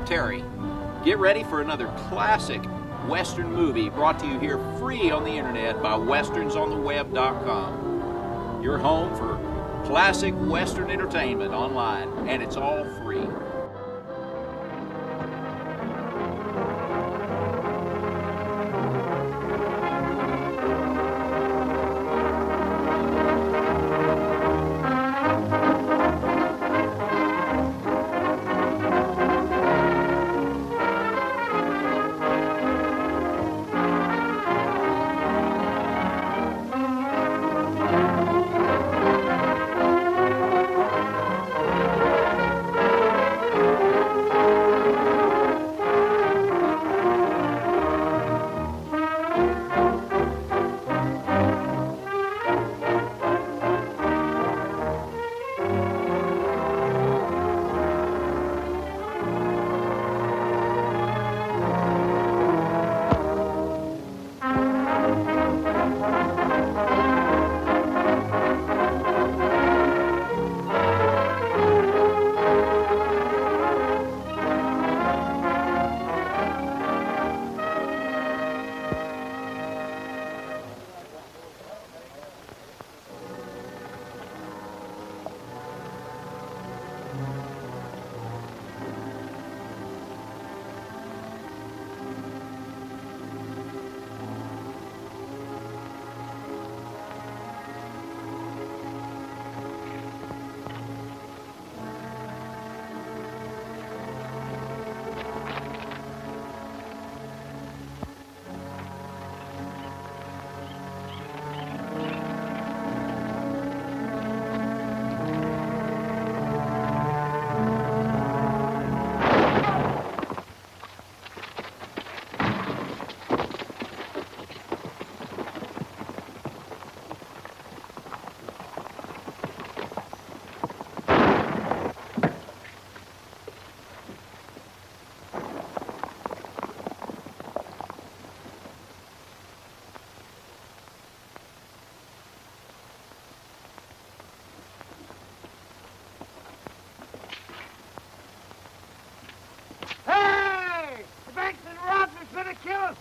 Terry. Get ready for another classic Western movie brought to you here free on the internet by westernsontheweb.com. Your home for classic Western entertainment online, and it's all free.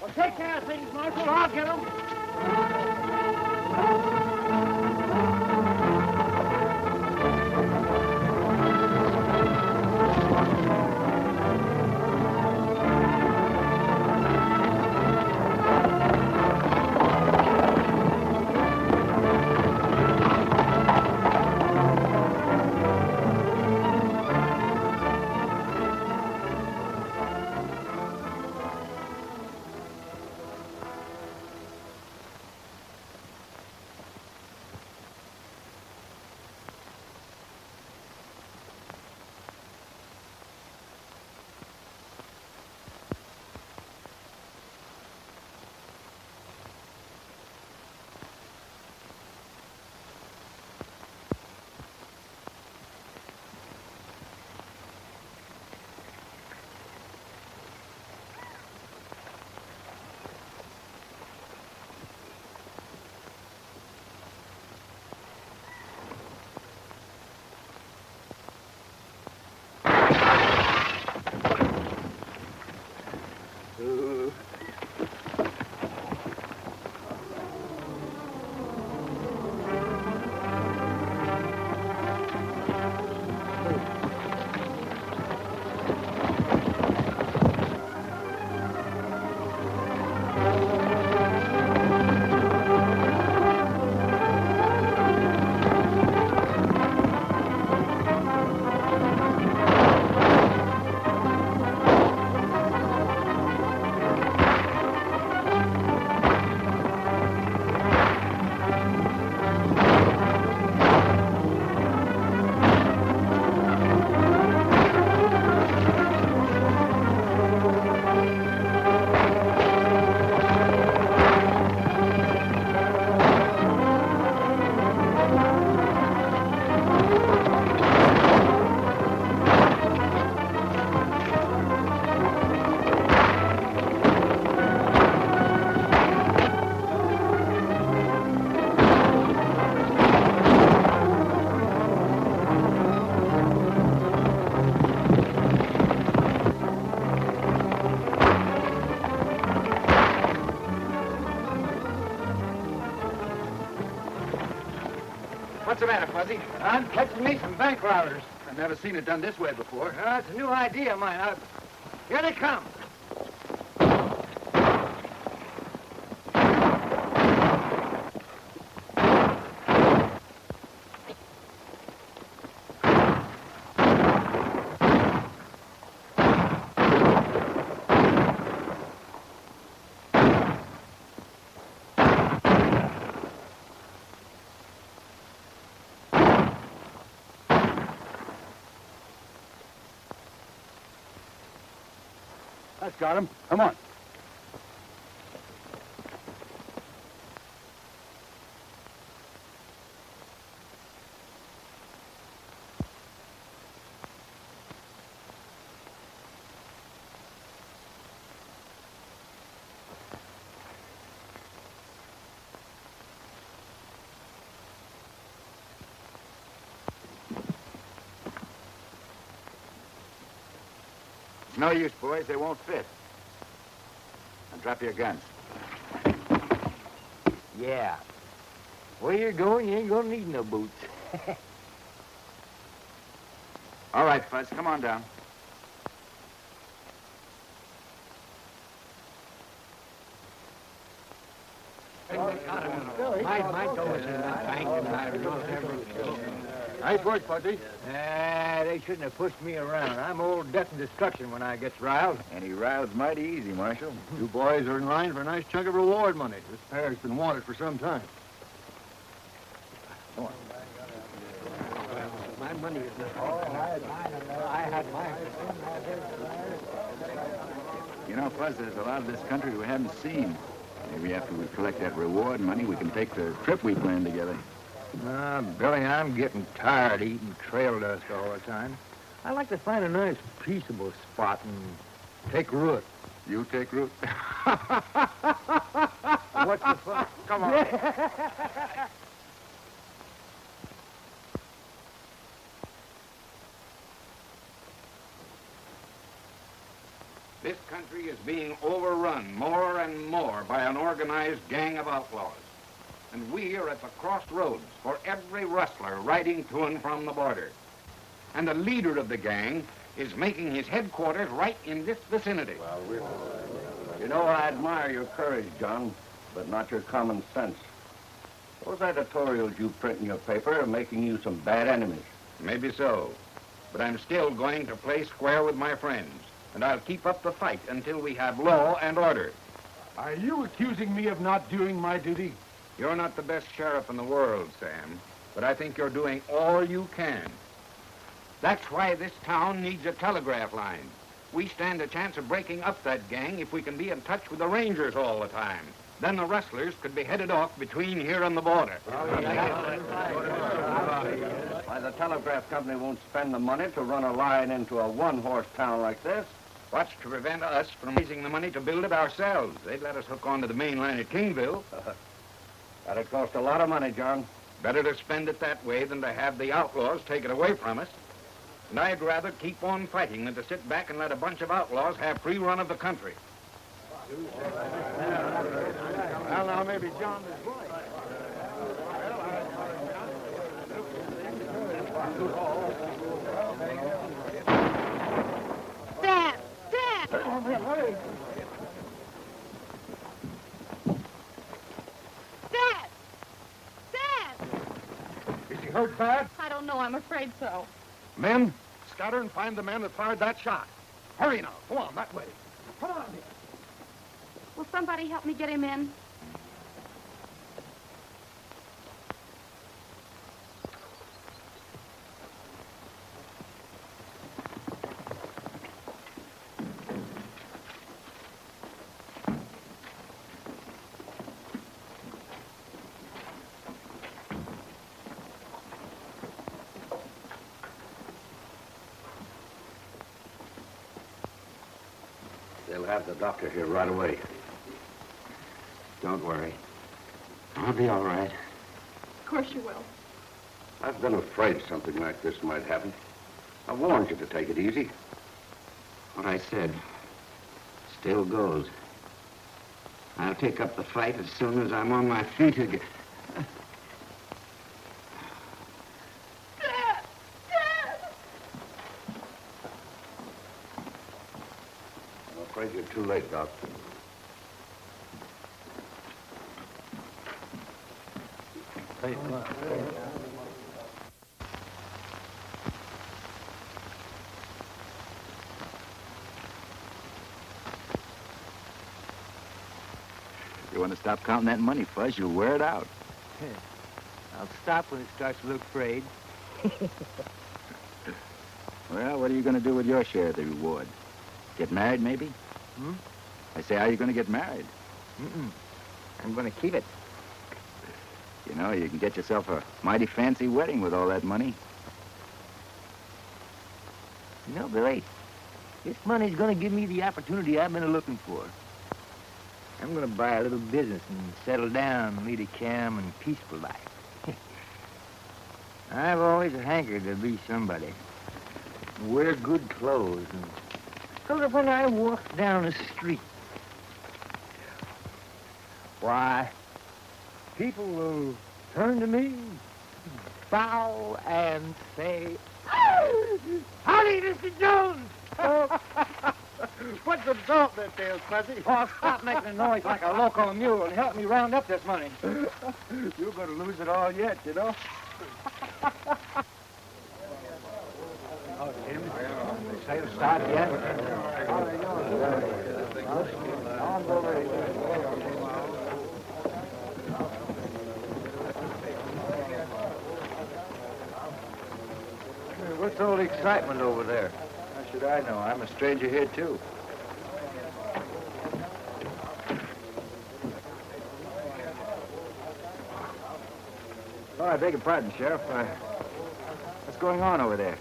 Well, take care of things, Marshal. I'll get them. What's the matter, Fuzzy? I'm catching me some bank robbers. I've never seen it done this way before. It's a new idea of mine. Here they come. That's got him. Come on. It's no use, boys. They won't fit. Now drop your guns. Yeah. Where you're going, you ain't gonna need no boots. All right, Fuzz, come on down. My door's in that bank, and I don't ever... Nice work, Fuzzy. They shouldn't have pushed me around. I'm old death and destruction when I gets riled. And he rides mighty easy, Marshal. You boys are in line for a nice chunk of reward money. This pair's been wanted for some time. Come on. My money is not... I had mine. You know, Fuzz, there's a lot of this country we haven't seen. Maybe after we collect that reward money, we can take the trip we planned together. Billy, I'm getting tired eating trail dust all the time. I like to find a nice, peaceable spot and take root. You take root? What's the fun? Come on. This country is being overrun more and more by an organized gang of outlaws. And we are at the crossroads for every rustler riding to and from the border. And the leader of the gang is making his headquarters right in this vicinity. You know, I admire your courage, John, but not your common sense. Those editorials you print in your paper are making you some bad enemies. Maybe so, but I'm still going to play square with my friends. And I'll keep up the fight until we have law and order. Are you accusing me of not doing my duty? You're not the best sheriff in the world, Sam, but I think you're doing all you can. That's why this town needs a telegraph line. We stand a chance of breaking up that gang if we can be in touch with the Rangers all the time. Then the rustlers could be headed off between here and the border. Why, the telegraph company won't spend the money to run a line into a one-horse town like this. What's to prevent us from raising the money to build it ourselves? They'd let us hook onto the main line at Kingville. That'd cost a lot of money, John. Better to spend it that way than to have the outlaws take it away from us. And I'd rather keep on fighting than to sit back and let a bunch of outlaws have free run of the country. Well, now, maybe John is right. Dad! Dad! Dad! Dad! Is he hurt bad? I don't know. I'm afraid so. Men, scatter and find the man that fired that shot. Hurry now. Go on, that way. Come on. Will somebody help me get him in? They'll have the doctor here right away. Don't worry. I'll be all right. Of course you will. I've been afraid something like this might happen. I warned you to take it easy. What I said still goes. I'll take up the fight as soon as I'm on my feet again. too late, Doc. You want to stop counting that money, Fuzz, you'll wear it out. I'll stop when it starts to look frayed. Well, what are you going to do with your share of the reward? Get married, maybe? Hmm? I say, how are you going to get married? I'm going to keep it. You know, you can get yourself a mighty fancy wedding with all that money. You know, Billy, this money's going to give me the opportunity I've been looking for. I'm going to buy a little business and settle down and lead a calm and peaceful life. I've always hankered to be somebody. Wear good clothes and so that when I walk down the street, why, people will turn to me, bow, and say, "Howdy, Mr. Jones!" Put some salt in that tail, Fuzzy. Oh, stop making a noise like a loco mule and help me round up this money. You're going to lose it all yet, you know. Say to start yet? What's all the excitement over there? How should I know? I'm a stranger here, too. Oh, I beg your pardon, Sheriff. What's going on over there?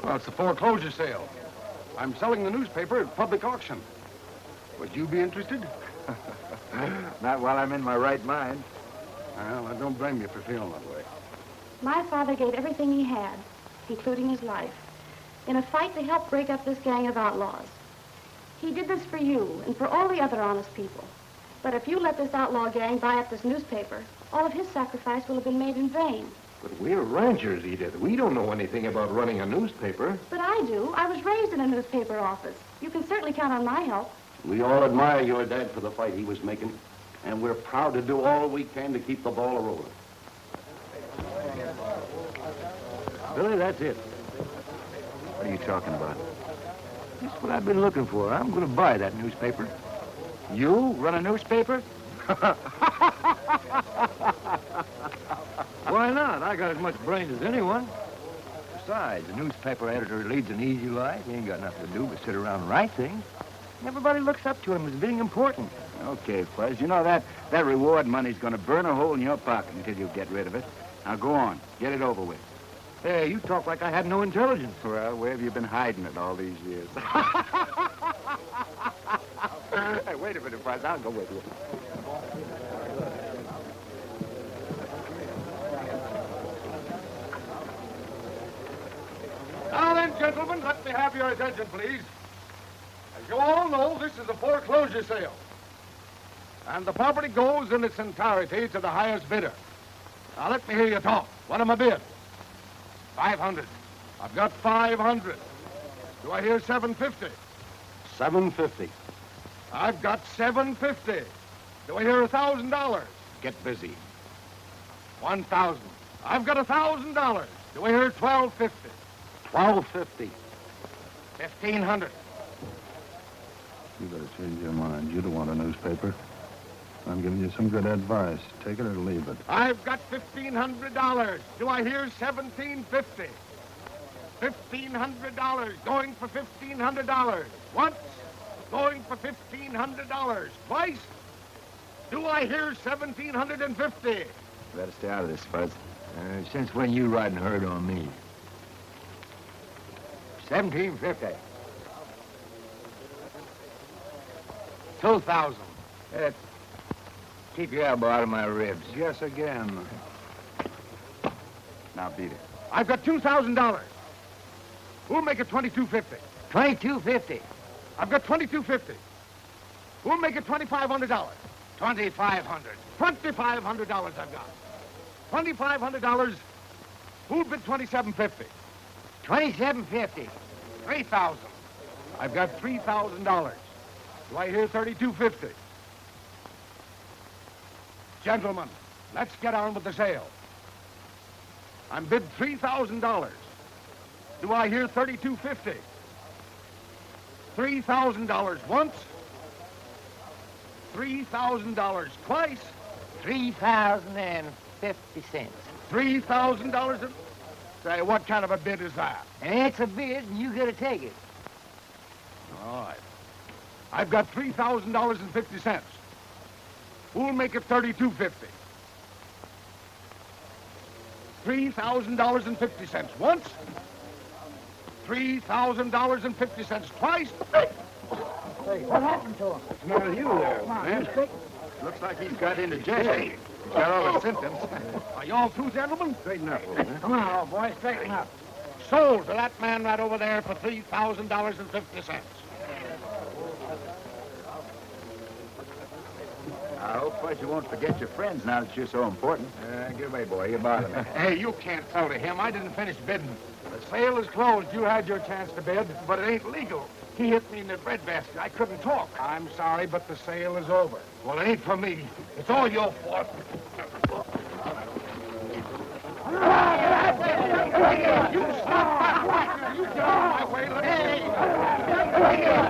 Well, it's a foreclosure sale. I'm selling the newspaper at public auction. Would you be interested? Not while I'm in my right mind. Well, I don't blame you for feeling that way. My father gave everything he had, including his life, in a fight to help break up this gang of outlaws. He did this for you and for all the other honest people. But if you let this outlaw gang buy up this newspaper, all of his sacrifice will have been made in vain. But we're ranchers, Edith. We don't know anything about running a newspaper. But I do. I was raised in a newspaper office. You can certainly count on my help. We all admire your dad for the fight he was making, and we're proud to do all we can to keep the ball rolling. Billy, that's it. What are you talking about? That's what I've been looking for. I'm going to buy that newspaper. You run a newspaper? Why not? I got as much brains as anyone. Besides, a newspaper editor leads an easy life. He ain't got nothing to do but sit around and write things. Everybody looks up to him as being important. Okay, Fuzz. You know that reward money's going to burn a hole in your pocket until you get rid of it. Now go on. Get it over with. Hey, you talk like I had no intelligence. Well, where have you been hiding it all these years? Hey, wait a minute, Fuzz. I'll go with you. Now then, gentlemen, let me have your attention, please. As you all know, this is a foreclosure sale. And the property goes in its entirety to the highest bidder. Now let me hear you talk. What am I bid? 500. I've got 500. Do I hear 750? 750. I've got 750. Do I hear $1,000? Get busy. 1,000. I've got $1,000. Do I hear 1,250? 1250. 1,500. You better change your mind. You don't want a newspaper. I'm giving you some good advice. Take it or leave it. I've got $1,500. Do I hear 1,750? $1,500. Going for $1,500. Once. Going for $1,500. Twice. Do I hear 1,750? Better stay out of this, Fuzz. Since when you riding herd on me? 1750. 2,000. Keep your elbow out of my ribs. Guess again. Now beat it. I've got $2,000. Who'll make it 2,250? 2250. I've got 2,250. Who'll make it $2,500? 2,500. $2,500 I've got. $2,500. Who'll bid 2,750? 2750. 3,000. I've got $3,000. Do I hear 32.50? Gentlemen, let's get on with the sale. I'm bid $3,000. Do I hear 32.50? $3,000 once. $3,000 twice. 3,050 cents. $3,000 and... Say, what kind of a bid is that? It's a bid, and you gotta take it. All right. I've got $3,000.50. Who'll make it $32.50? $3,000.50 once. $3,000.50 twice. Hey, what happened to him? What's the matter with you there, man? Looks like he's got indigestion. He's got all the symptoms. Are you all through, gentlemen? Straighten up, old man. Come on, old boy, straighten up. Sold to that man right over there for $3,000.50. I hope, Fudge, you won't forget your friends now that you're so important. Get away, boy. You're bothering me. Hey, you can't sell to him. I didn't finish bidding. The sale is closed. You had your chance to bid, but it ain't legal. He hit me in the breadbasket. I couldn't talk. I'm sorry, but the sale is over. Well, it ain't for me. It's all your fault. You stop that right. You get out of my way. Let me...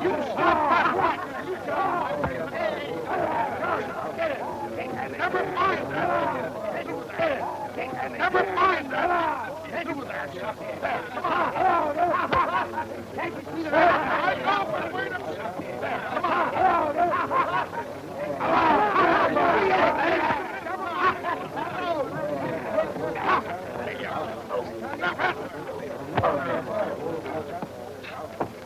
You stop that right. You get out of my way. Never mind that. Never mind that. Do that. There. Come on. I'm off and wait up. There. Come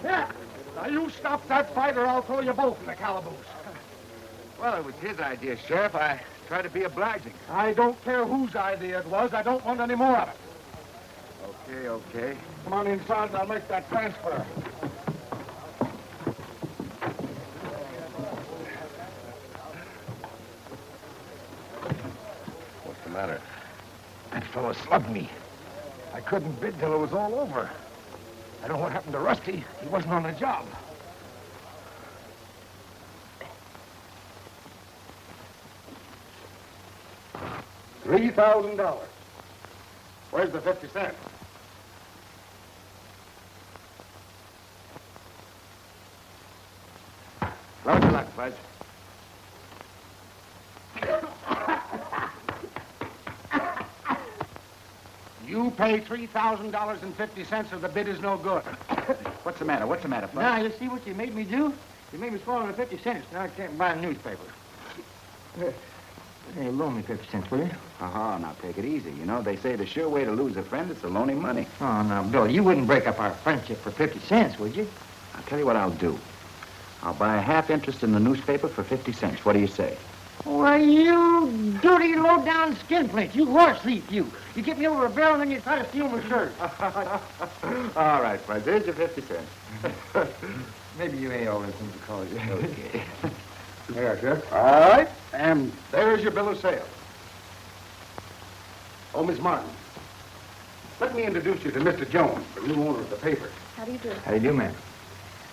Yeah. Now you stop that fight or I'll throw you both in the calaboose. Well, it was his idea, Sheriff. I tried to be obliging. I don't care whose idea it was. I don't want any more of it. Okay, okay. Come on inside and I'll make that transfer. What's the matter? That fellow slugged me. I couldn't bid till it was all over. I don't know what happened to Rusty. He wasn't on the job. $3,000. Where's the 50 cents? Well, good luck, Fudge. You pay $3,000.50 or the bid is no good. What's the matter? What's the matter, Fudge? Now, you see what you made me do? You made me swallow the 50 cents. Now I can't buy a newspaper. Hey, loan me 50 cents, will you? Now take it easy. You know, they say the sure way to lose a friend is to loan him money. Oh, now, Bill, you wouldn't break up our friendship for 50 cents, would you? I'll tell you what I'll do. I'll buy a half interest in the newspaper for 50 cents. What do you say? Why, you dirty, low-down skinflint. You horse thief, you. You get me over a barrel and then you try to steal my shirt. All right, Fudge. There's your 50 cents. Maybe you ain't all this thing to call you. Okay. Here, Sheriff. All right. And there's your bill of sale. Oh, Miss Martin, let me introduce you to Mr. Jones, the new owner of the paper. How do you do? How do you do, ma'am?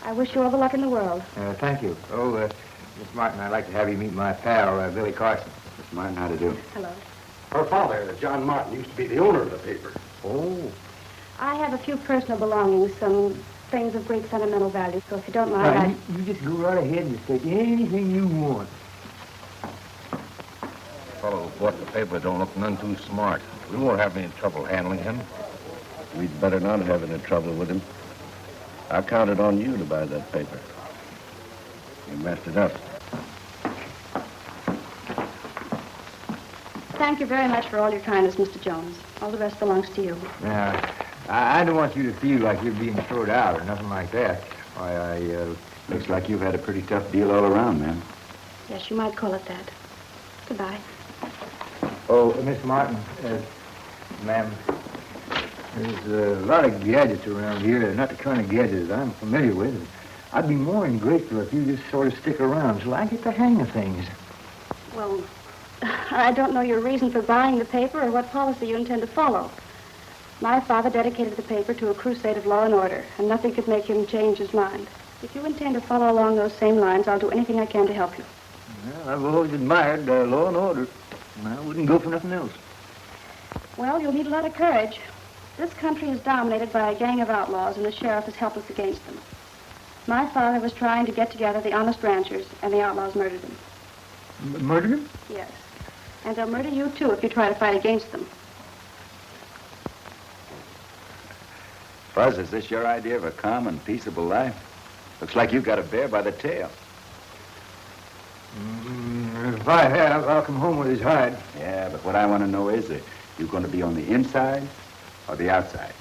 I wish you all the luck in the world. Thank you. Oh, Miss Martin, I'd like to have you meet my pal, Billy Carson. Miss Martin, how to do? Hello. Her father, John Martin, used to be the owner of the paper. Oh. I have a few personal belongings, some things of great sentimental value, so if you don't mind, You just go right ahead and take anything you want. Fellow who bought the paper don't look none too smart. We won't have any trouble handling him. We'd better not have any trouble with him. I counted on you to buy that paper. You messed it up. Thank you very much for all your kindness, Mr. Jones. All the rest belongs to you. Now, I don't want you to feel like you're being thrown out or nothing like that. Why, looks like you've had a pretty tough deal all around, ma'am. Yes, you might call it that. Goodbye. Oh, Miss Martin, ma'am, there's a lot of gadgets around here. They're not the kind of gadgets I'm familiar with. I'd be more than grateful if you just sort of stick around till I get the hang of things. Well, I don't know your reason for buying the paper or what policy you intend to follow. My father dedicated the paper to a crusade of law and order, and nothing could make him change his mind. If you intend to follow along those same lines, I'll do anything I can to help you. Well, I've always admired law and order. And I wouldn't go for nothing else. Well, you'll need a lot of courage. This country is dominated by a gang of outlaws, and the sheriff is helpless against them. My father was trying to get together the honest ranchers, and the outlaws murdered him. Murdered him? Yes. And they'll murder you, too, if you try to fight against them. Fuzz, is this your idea of a calm and peaceable life? Looks like you got a bear by the tail. If I have, I'll come home with his hide. Yeah, but what I want to know is, you going to be on the inside or the outside?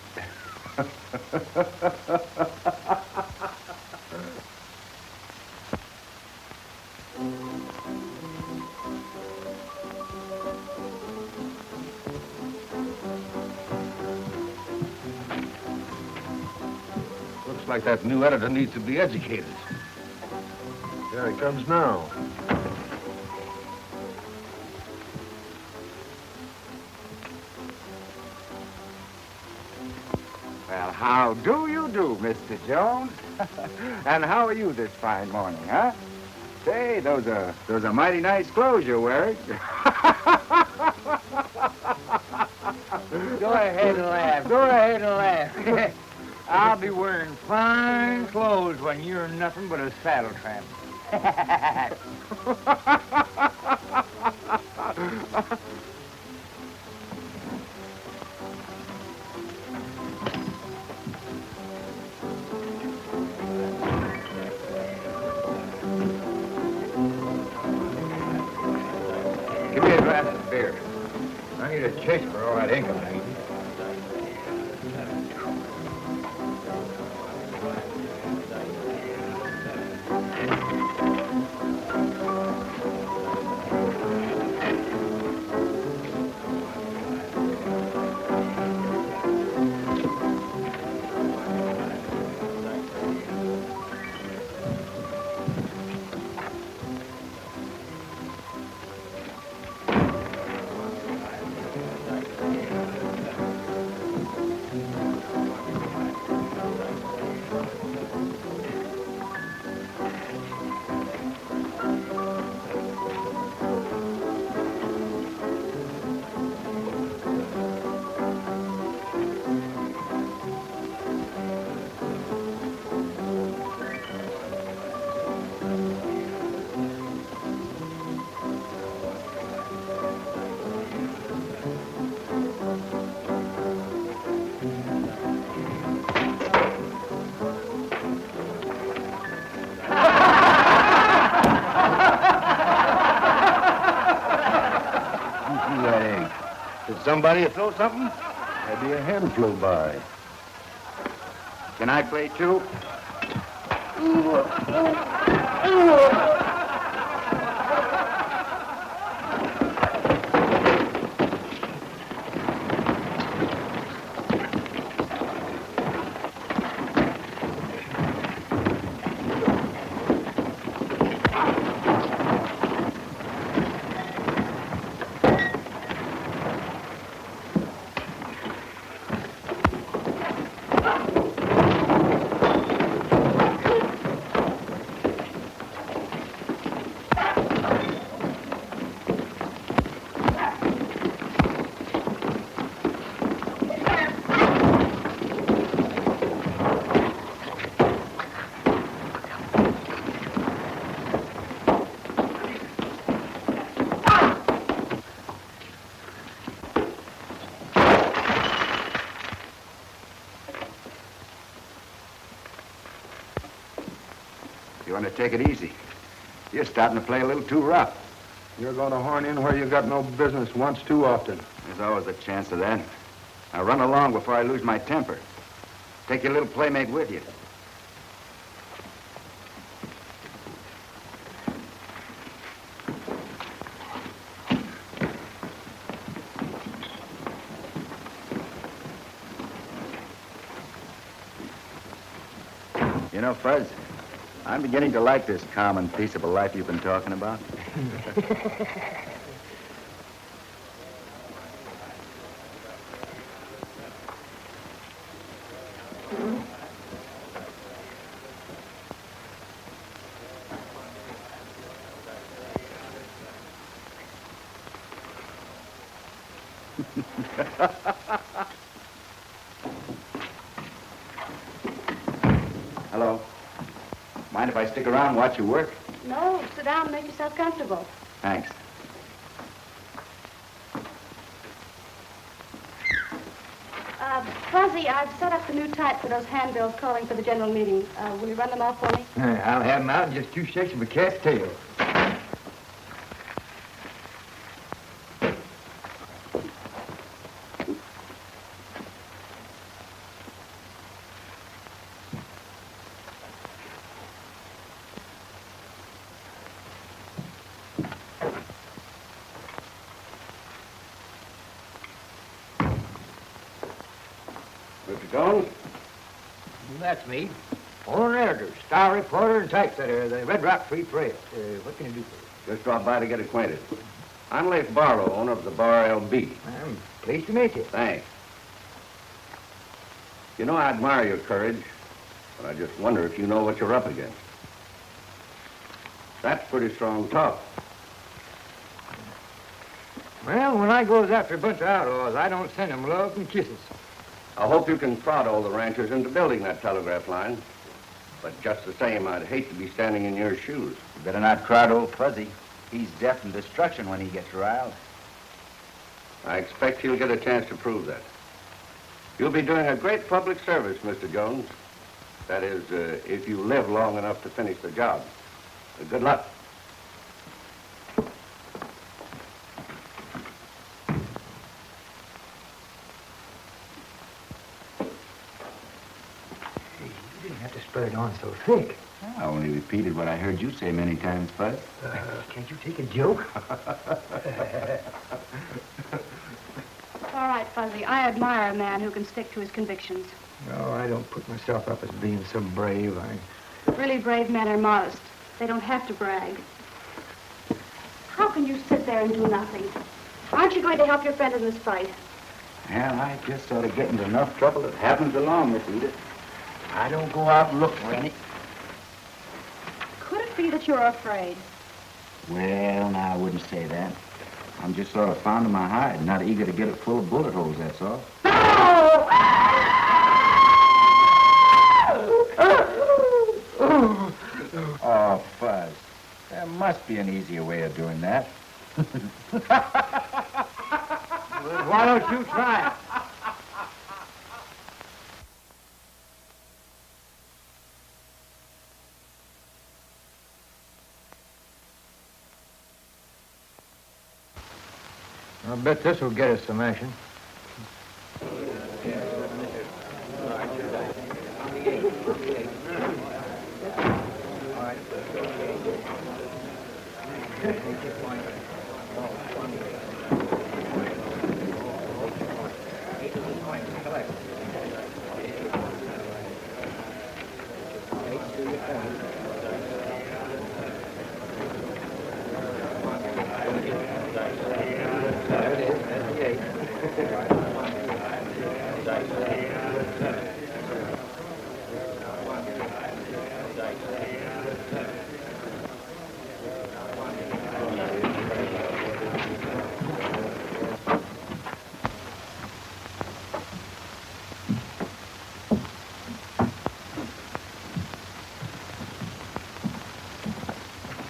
Looks like that new editor needs to be educated. Here he comes now. Well, how do you do, Mr. Jones? And how are you this fine morning, huh? Say, those are mighty nice clothes you're wearing. Go ahead and laugh. Go ahead and laugh. I'll be wearing fine clothes when you're nothing but a saddle tramp. Give me a glass of beer. I need a chase for all that ink I'm eating. Somebody throw something? Maybe a hen flew by. Can I play too? You want to take it easy. You're starting to play a little too rough. You're going to horn in where you got no business once too often. There's always a chance of that. Now run along before I lose my temper. Take your little playmate with you. You know, Fuzz, I'm beginning to like this calm and peaceable life you've been talking about. Hello. Mind if I stick around and watch you work? No, sit down and make yourself comfortable. Thanks. Fuzzy, I've set up the new type for those handbills calling for the general meeting. Will you run them off for me? I'll have them out in just 2 shakes of a cat's tail. Mr. Jones? That's me. Owner and editor, star reporter, and typesetter of the Red Rock Free Press. What can I do for you? Just drop by to get acquainted. I'm Leif Barrow, owner of the Bar LB. I'm pleased to meet you. Thanks. You know, I admire your courage, but I just wonder if you know what you're up against. That's pretty strong talk. Well, when I goes after a bunch of outlaws, I don't send them love and kisses. I hope you can prod all the ranchers into building that telegraph line. But just the same, I'd hate to be standing in your shoes. You better not crowd old Fuzzy. He's death and destruction when he gets riled. I expect you'll get a chance to prove that. You'll be doing a great public service, Mr. Jones. That is, if you live long enough to finish the job. Good luck. You didn't have to spread it on so thick. I only repeated what I heard you say many times, Fuzz. Can't you take a joke? All right, Fuzzy. I admire a man who can stick to his convictions. No, I don't put myself up as being so brave. Really brave men are modest. They don't have to brag. How can you sit there and do nothing? Aren't you going to help your friend in this fight? Well, I just sort of get into enough trouble that happens along, Miss Edith. I don't go out and look for any. Could it be that you're afraid? Well, no, I wouldn't say that. I'm just sort of fond of my hide, not eager to get it full of bullet holes, that's all. Oh, Fuzz. There must be an easier way of doing that. Why don't you try it? I bet this will get us some action.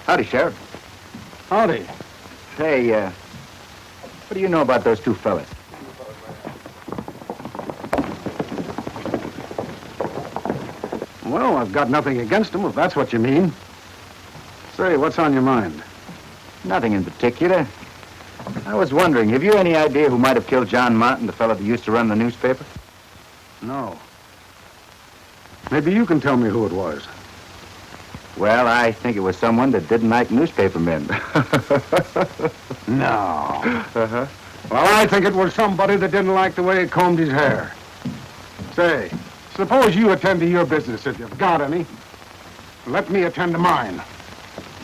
Howdy, Sheriff. Howdy. Say, what do you know about those two fellas? Well, I've got nothing against them, if that's what you mean. Say, what's on your mind? Nothing in particular. I was wondering, have you any idea who might have killed John Martin, the fellow that used to run the newspaper? No. Maybe you can tell me who it was. Well, I think it was someone that didn't like newspapermen. No. Uh-huh. Well, I think it was somebody that didn't like the way he combed his hair. Say, suppose you attend to your business if you've got any. Let me attend to mine.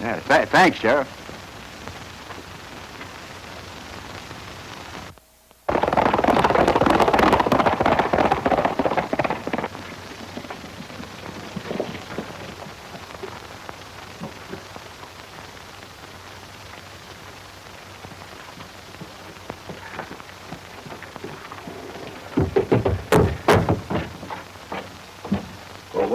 Yeah, thanks, Sheriff.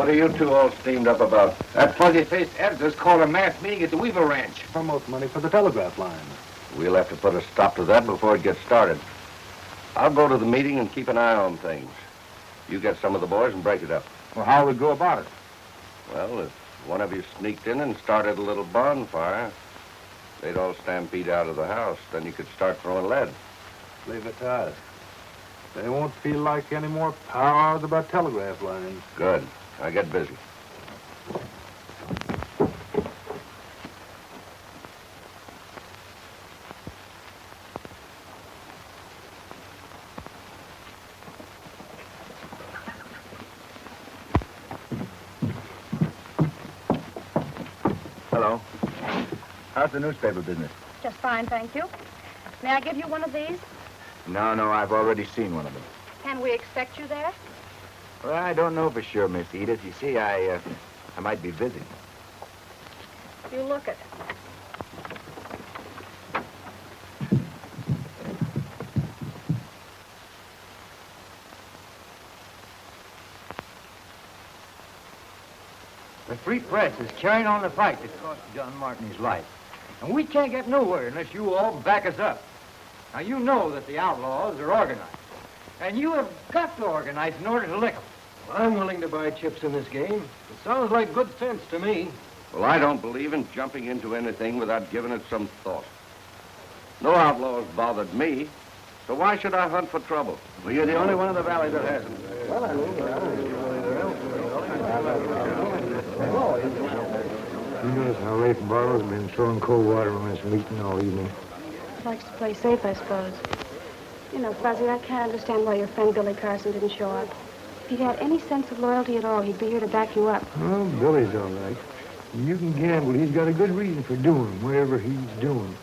What are you two all steamed up about? That fuzzy-faced editor's called a mass meeting at the Weaver Ranch. Promote money for the telegraph line. We'll have to put a stop to that before it gets started. I'll go to the meeting and keep an eye on things. You get some of the boys and break it up. Well, how would we go about it? Well, if one of you sneaked in and started a little bonfire, they'd all stampede out of the house. Then you could start throwing lead. Leave it to us. They won't feel like any more powers about telegraph lines. Good. I get busy. Hello. How's the newspaper business? Just fine, thank you. May I give you one of these? No, I've already seen one of them. Can we expect you there? Well, I don't know for sure, Miss Edith. You see, I might be busy. You look it. The Free Press is carrying on the fight that cost John Martin his life. And we can't get nowhere unless you all back us up. Now, you know that the outlaws are organized. And you have got to organize in order to lick them. I'm willing to buy chips in this game. It sounds like good sense to me. Well, I don't believe in jumping into anything without giving it some thought. No outlaws bothered me, so why should I hunt for trouble? Well, you're the only one in the valley that hasn't. You notice how Rafe Barlow's been throwing cold water on this meeting all evening. Likes to play safe, I suppose. You know, Fuzzy, I can't understand why your friend Billy Carson didn't show up. If he had any sense of loyalty at all, he'd be here to back you up. Oh, Billy's all right. You can gamble. He's got a good reason for doing whatever he's doing.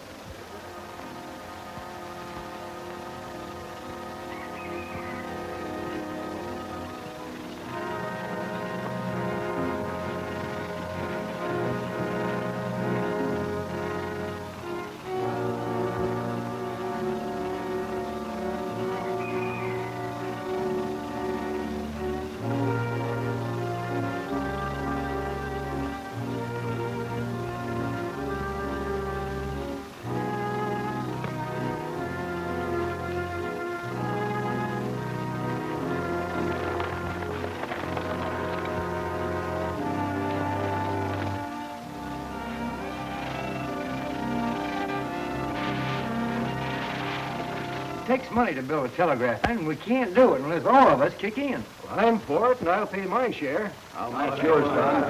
It takes money to build a telegraph line, and we can't do it unless all of us kick in. Well, I'm for it, and I'll pay my share. How much yours, Don?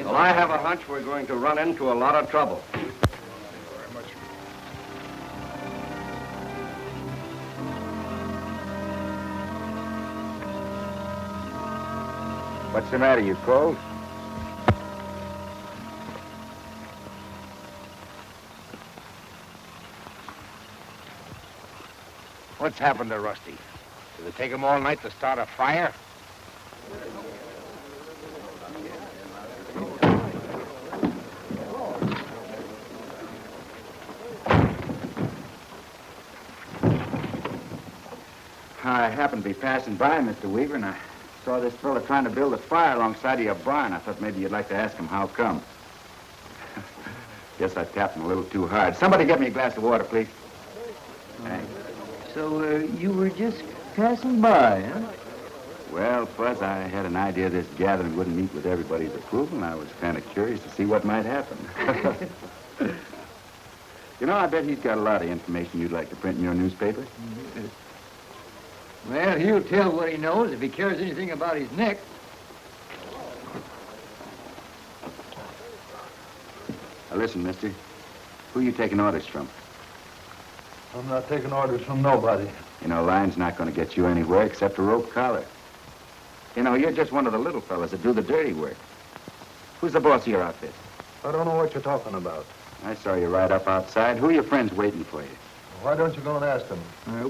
Well, I have a hunch we're going to run into a lot of trouble. What's the matter? You cold? What's happened to Rusty? Did it take him all night to start a fire? I happened to be passing by, Mr. Weaver, and I saw this fella trying to build a fire alongside of your barn. I thought maybe you'd like to ask him how come. Guess I tapped him a little too hard. Somebody get me a glass of water, please. Thanks. So, you were just passing by, huh? Well, Fuzz, I had an idea this gathering wouldn't meet with everybody's approval, and I was kind of curious to see what might happen. You know, I bet he's got a lot of information you'd like to print in your newspaper. Well, he'll tell what he knows if he cares anything about his neck. Now, listen, mister. Who you taking orders from? I'm not taking orders from nobody. You know, line's not going to get you anywhere except a rope collar. You know, you're just one of the little fellas that do the dirty work. Who's the boss of your outfit? I don't know what you're talking about. I saw you right up outside. Who are your friends waiting for you? Why don't you go and ask them?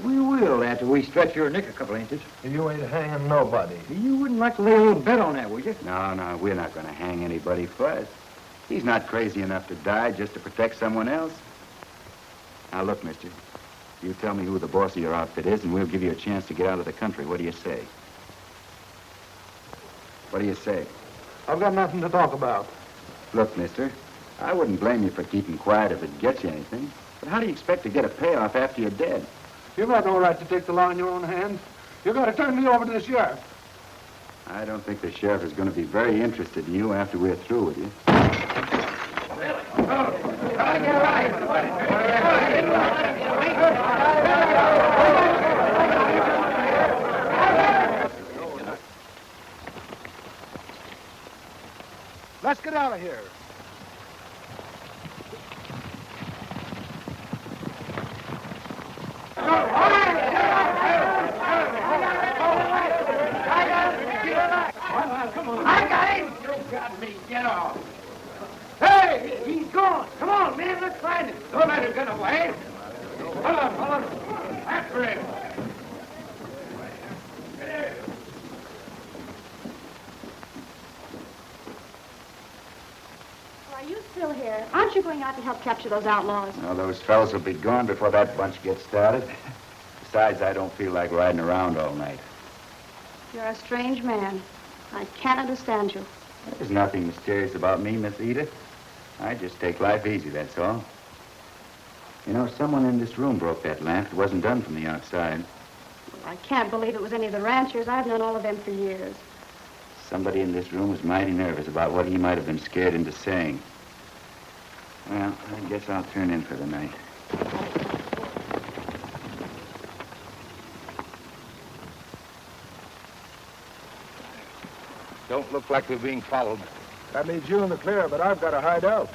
We will after we stretch your neck a couple inches. You ain't hanging nobody. You wouldn't like to lay a little bet on that, would you? No, we're not going to hang anybody, Fuzz. He's not crazy enough to die just to protect someone else. Now, look, mister. You tell me who the boss of your outfit is, and we'll give you a chance to get out of the country. What do you say? What do you say? I've got nothing to talk about. Look, mister, I wouldn't blame you for keeping quiet if it gets you anything. But how do you expect to get a payoff after you're dead? You've got no right to take the law in your own hands. You've got to turn me over to the sheriff. I don't think the sheriff is going to be very interested in you after we're through with you. Let's get out of here. I got him! You got me. Get off. Hey, he's gone. Come on, man, let's find him. Don't let him get away. Hold on. After him. Are you still here? Aren't you going out to help capture those outlaws? Well, those fellas will be gone before that bunch gets started. Besides, I don't feel like riding around all night. You're a strange man. I can't understand you. There's nothing mysterious about me, Miss Edith. I just take life easy, that's all. You know, someone in this room broke that lamp. It wasn't done from the outside. I can't believe it was any of the ranchers. I've known all of them for years. Somebody in this room was mighty nervous about what he might have been scared into saying. Well, I guess I'll turn in for the night. Don't look like we're being followed. That leaves you in the clear, but I've got to hide out.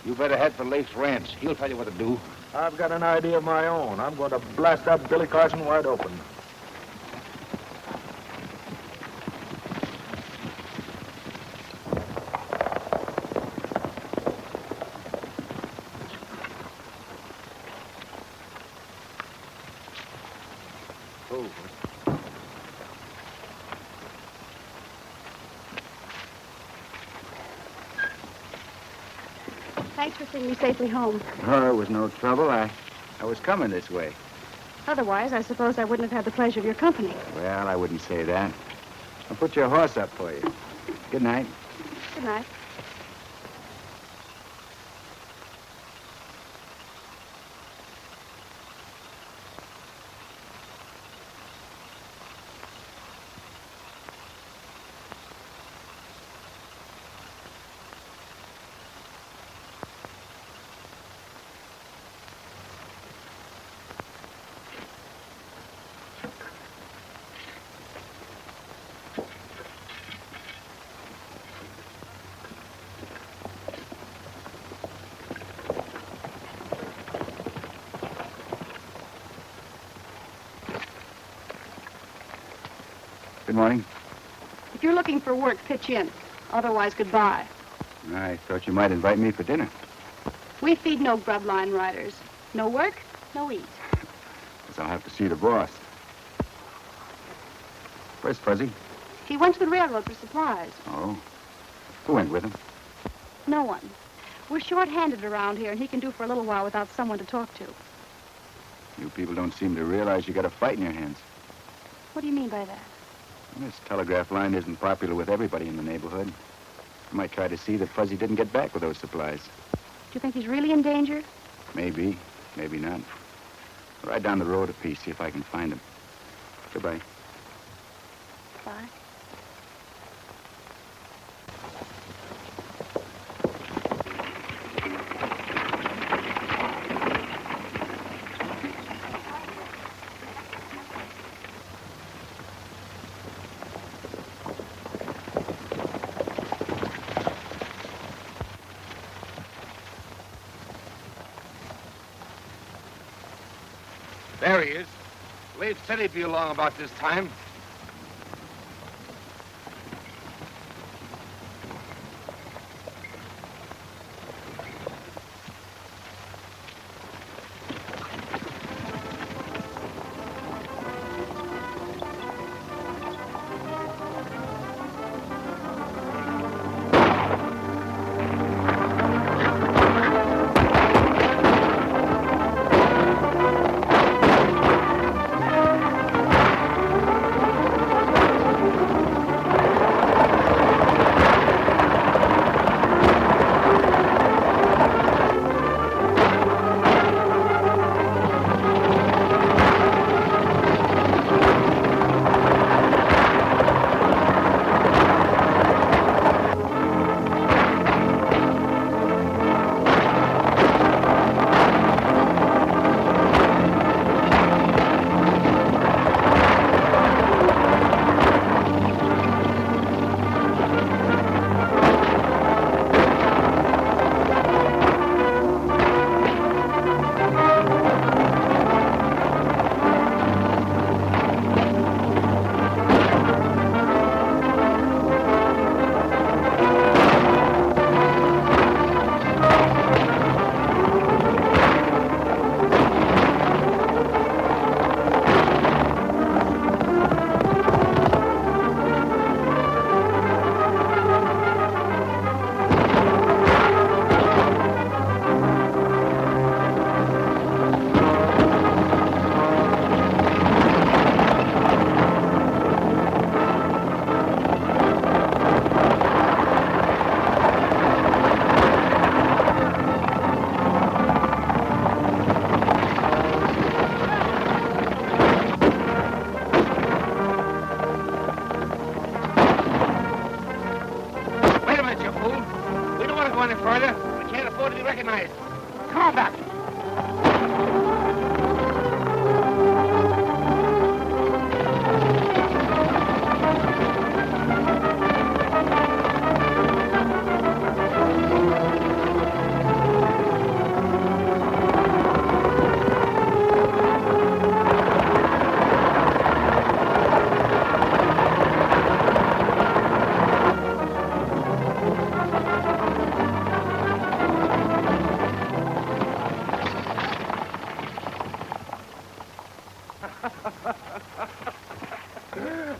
You better head for Lake's Ranch. He'll tell you what to do. I've got an idea of my own. I'm going to blast up Billy Carson wide open. Thanks for seeing me safely home. Oh, it was no trouble. I was coming this way. Otherwise, I suppose I wouldn't have had the pleasure of your company. Well, I wouldn't say that. I'll put your horse up for you. Good night. Good night. Good morning. If you're looking for work, pitch in. Otherwise, goodbye. I thought you might invite me for dinner. We feed no grub line riders. No work, no eat. Guess I'll have to see the boss. Where's Fuzzy? He went to the railroad for supplies. Oh. Who went with him? No one. We're short-handed around here, and he can do for a little while without someone to talk to. You people don't seem to realize you got a fight in your hands. What do you mean by that? Well, this telegraph line isn't popular with everybody in the neighborhood. I might try to see that Fuzzy didn't get back with those supplies. Do you think he's really in danger? Maybe, maybe not. I'll ride down the road a piece, see if I can find him. Goodbye. Bye. There he is. Late said he'd be along about this time.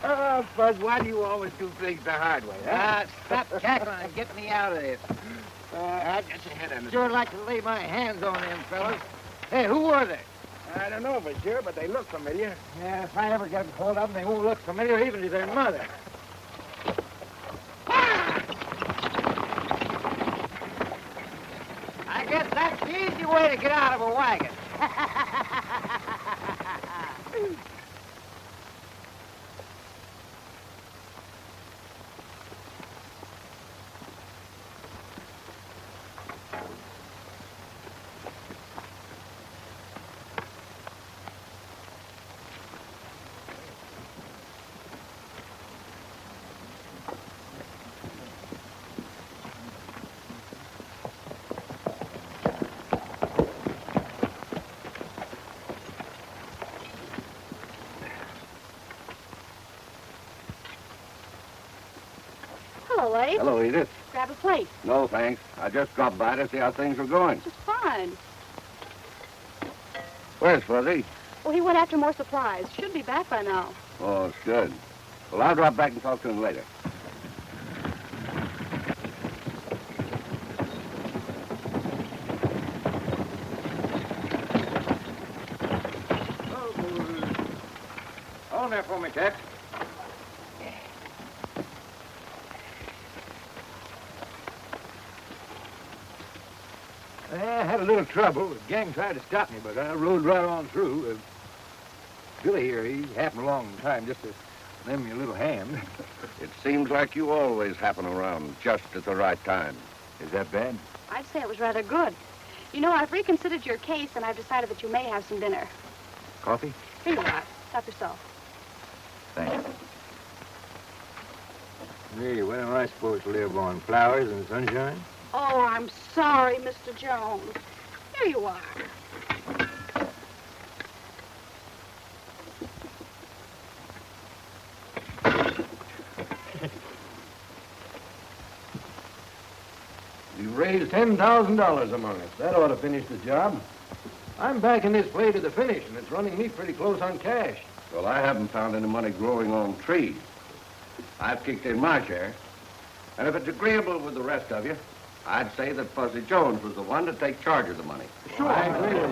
Oh, Buzz, why do you always do things the hard way, huh? Stop cackling and get me out of this. I'll get your head on it. Sure like to lay my hands on them fellas. Hey, who were they? I don't know, monsieur, but they look familiar. Yeah, if I ever get hold of them, they won't look familiar even to their mother. I guess that's the easy way to get out of a wagon. Hello, Abe. Hello, Edith. Grab a plate. No, thanks. I just dropped by to see how things were going. Just fine. Where's Fuzzy? Well, he went after more supplies. Should be back by now. Oh, it's good. Well, I'll drop back and talk to him later. Hold there for me, Tex. I had a little trouble. The gang tried to stop me, but I rode right on through. Billy here, he happened along in time just to lend me a little hand. It seems like you always happen around just at the right time. Is that bad? I'd say it was rather good. You know, I've reconsidered your case, and I've decided that you may have some dinner. Coffee? Here you are. Help yourself. Thanks. Hey, when am I supposed to live on flowers and sunshine? Oh, I'm sorry, Mr. Jones. Here you are. You raised $10,000 among us. That ought to finish the job. I'm backing this play to the finish, and it's running me pretty close on cash. Well, I haven't found any money growing on trees. I've kicked in my share. And if it's agreeable with the rest of you, I'd say that Fuzzy Jones was the one to take charge of the money. I agree with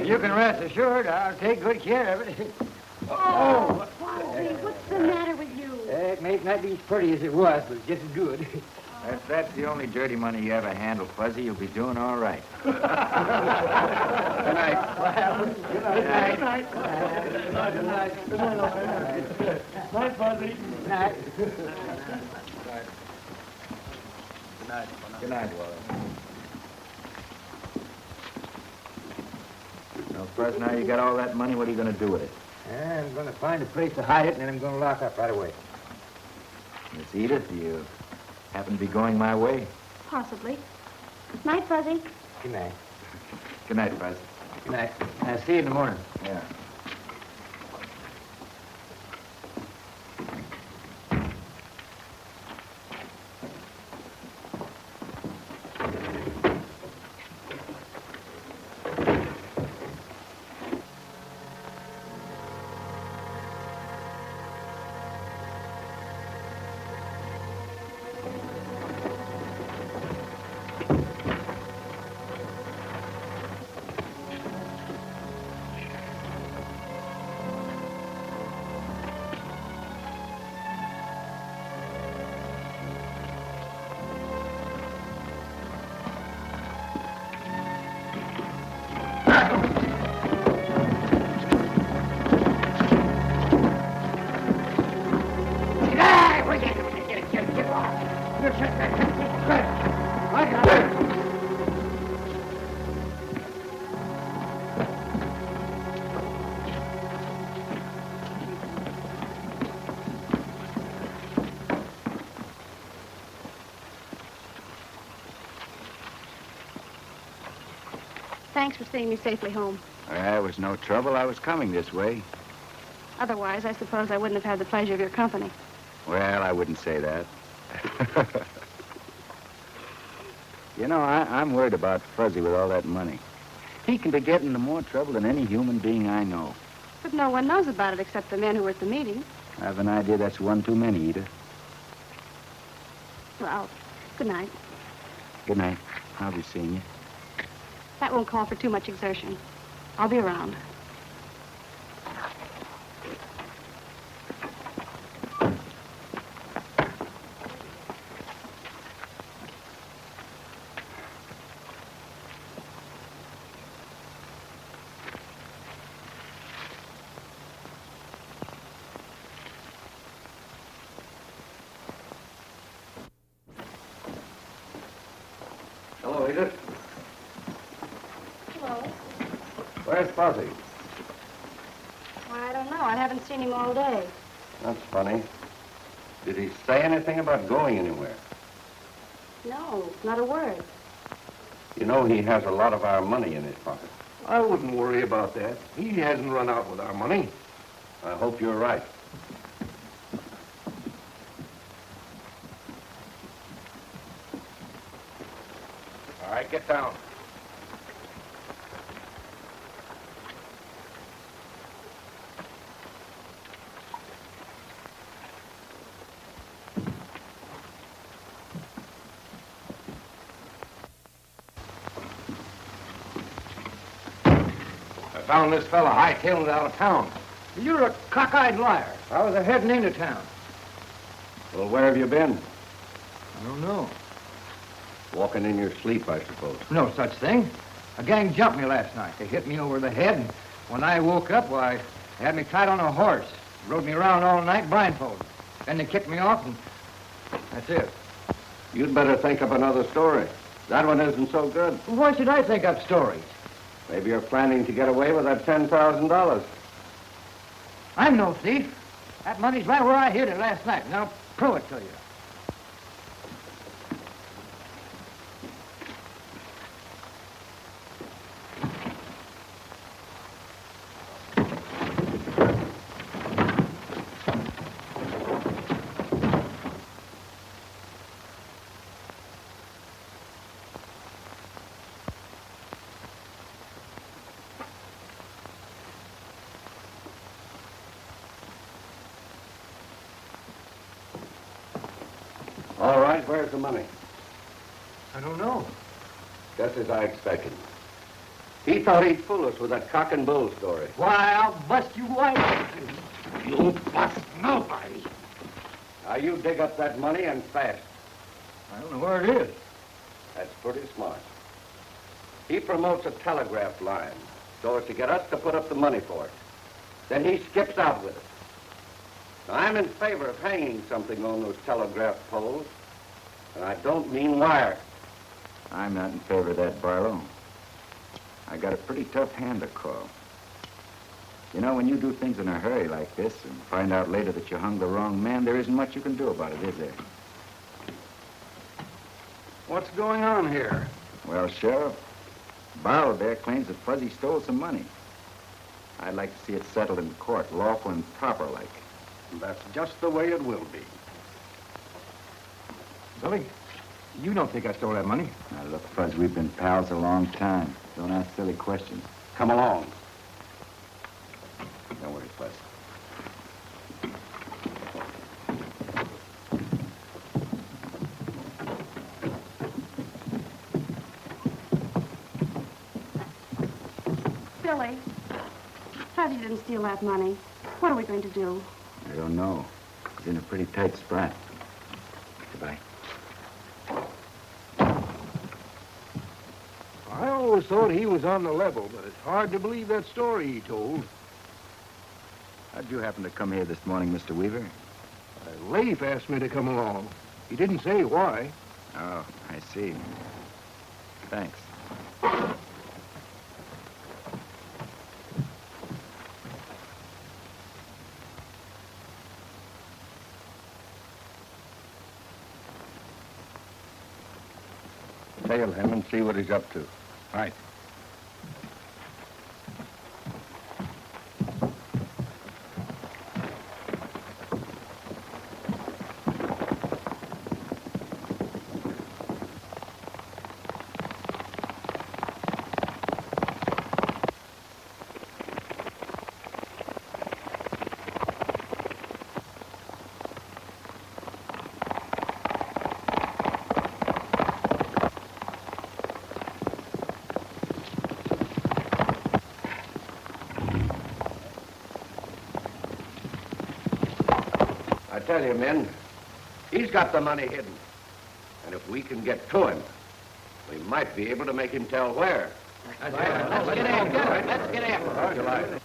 you. You can rest assured I'll take good care of it. Oh, Fuzzy, what's the matter with you? It may not be as pretty as it was, but just as good. If that's the only dirty money you ever handle, Fuzzy, you'll be doing all right. Good night. Good night. Good night. Good night. Good night. Good night. Night, Fuzzy. Good night. Good night. Good night, Wallace. Now, Fuzz, now you got all that money, what are you going to do with it? I'm going to find a place to hide it, and then I'm going to lock up right away. Miss Edith, you happen to be going my way? Possibly. Night, Fuzzy. Good night. Good night, Fuzz. Good night. I'll see you in the morning. Yeah. Thanks for seeing me safely home. There was no trouble. I was coming this way. Otherwise, I suppose I wouldn't have had the pleasure of your company. Well, I wouldn't say that. You know, I'm worried about Fuzzy with all that money. He can be getting into more trouble than any human being I know. But no one knows about it except the men who were at the meeting. I have an idea that's one too many, Edith. Well, good night. Good night. I'll be seeing you. That won't call for too much exertion. I'll be around. Hello, Edith. Hello. Where's Fuzzy? I don't know. I haven't seen him all day. That's funny. Did he say anything about going anywhere? No, not a word. You know he has a lot of our money in his pocket. I wouldn't worry about that. He hasn't run out with our money. I hope you're right. All right, get down. I found this fella hightailing it out of town. You're a cockeyed liar. I was heading into town. Well, where have you been? I don't know. Walking in your sleep, I suppose. No such thing. A gang jumped me last night. They hit me over the head, and when I woke up, why, they had me tied on a horse. Rode me around all night blindfolded. Then they kicked me off, and that's it. You'd better think up another story. That one isn't so good. Why should I think up stories? Maybe you're planning to get away with that $10,000. I'm no thief. That money's right where I hid it last night, and I'll prove it to you. All right, where's the money? I don't know. Just as I expected. He thought he'd fool us with that cock and bull story. Why, I'll bust you wide. You bust nobody. Now, you dig up that money and fast. I don't know where it is. That's pretty smart. He promotes a telegraph line so as to get us to put up the money for it. Then he skips out with it. Now, I'm in favor of hanging something on those telegraph poles, and I don't mean wire. I'm not in favor of that, Barlow. I got a pretty tough hand to call. You know, when you do things in a hurry like this and find out later that you hung the wrong man, there isn't much you can do about it, is there? What's going on here? Well, Sheriff, Barlow there claims that Fuzzy stole some money. I'd like to see it settled in court, lawful and proper like. That's just the way it will be. Billy, you don't think I stole that money? Now, look, Fuzz, we've been pals a long time. Don't ask silly questions. Come along. Don't worry, Fuzz. Billy, Fuzzy didn't steal that money. What are we going to do? I don't know. He's in a pretty tight spot. Goodbye. I always thought he was on the level, but it's hard to believe that story he told. How'd you happen to come here this morning, Mr. Weaver? Leif asked me to come along. He didn't say why. Oh, I see. Thanks. Tail him and see what he's up to. Right. I tell you, men, he's got the money hidden. And if we can get to him, we might be able to make him tell where. Let's get after it. Let's get after it.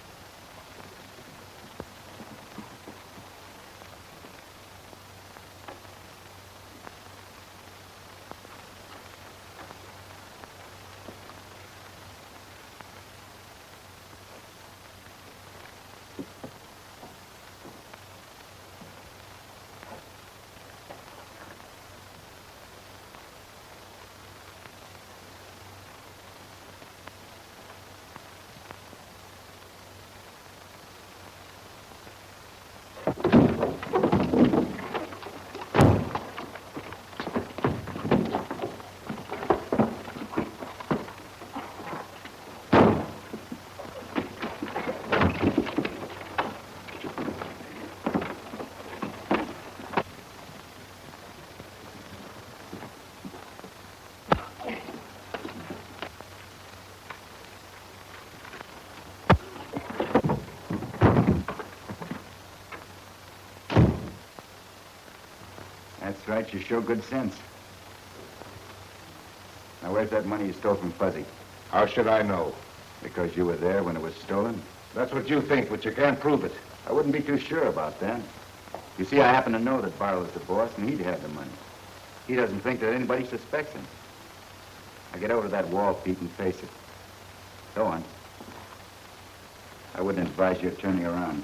That's right, you show good sense. Now, where's that money you stole from Fuzzy? How should I know? Because you were there when it was stolen? That's what you think, but you can't prove it. I wouldn't be too sure about that. You see, I happen to know that Barlow's the boss, and he'd have the money. He doesn't think that anybody suspects him. Now, get over to that wall, Pete, and face it. Go on. I wouldn't advise you turning around.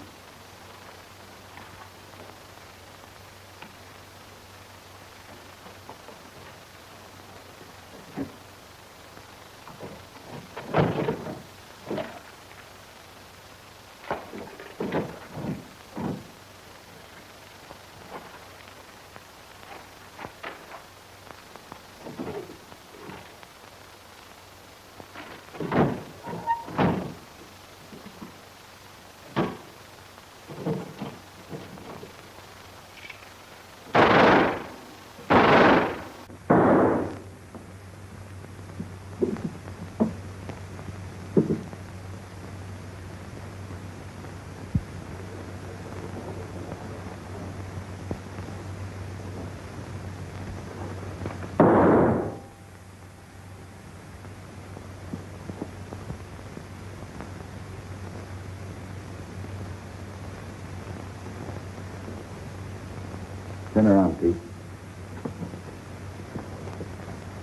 Turn around, Pete.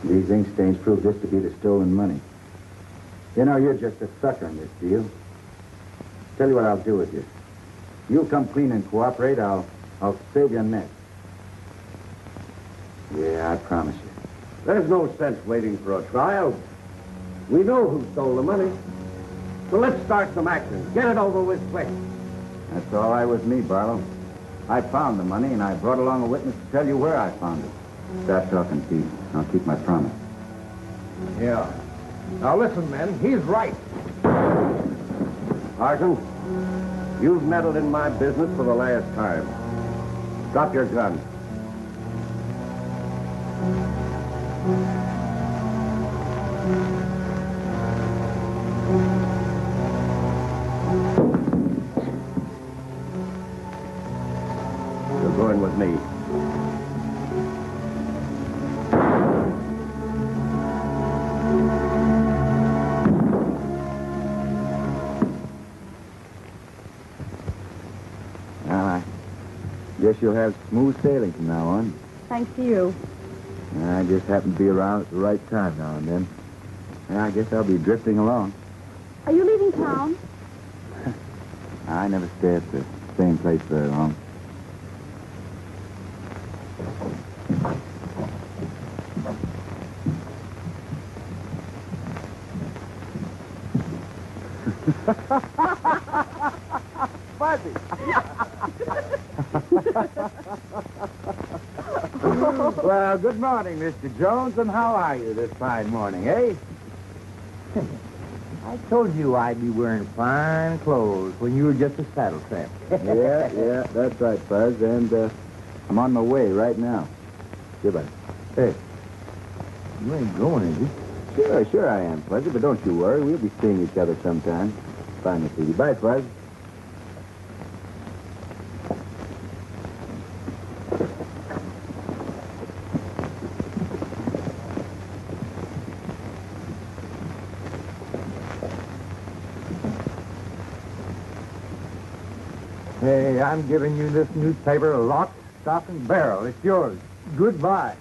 These ink stains prove this to be the stolen money. You know, you're just a sucker in this deal. Tell you what I'll do with you. You come clean and cooperate, I'll save your neck. Yeah, I promise you. There's no sense waiting for a trial. We know who stole the money. So let's start some action. Get it over with quick. That's all right with me, Barlow. I found the money, and I brought along a witness to tell you where I found it. Stop talking, Pete. I'll keep my promise. Yeah. Now listen, men, he's right. Larson, you've meddled in my business for the last time. Drop your gun. You're going with me. Guess you'll have smooth sailing from now on. Thanks to you. I just happen to be around at the right time now and then. And I guess I'll be drifting along. Are you leaving town? I never stay at the same place very long. Fuzzy. Well, good morning, Mr. Jones, and how are you this fine morning, eh? I told you I'd be wearing fine clothes when you were just a saddle tramp. Yeah, that's right, Fuzz, and I'm on my way right now. Goodbye. Hey, you ain't going, is you? Sure I am, Fuzzy, but don't you worry. We'll be seeing each other sometime. Fine, Miss Edie. Bye, Spud. Hey, I'm giving you this newspaper lock, stock, and barrel. It's yours. Goodbye.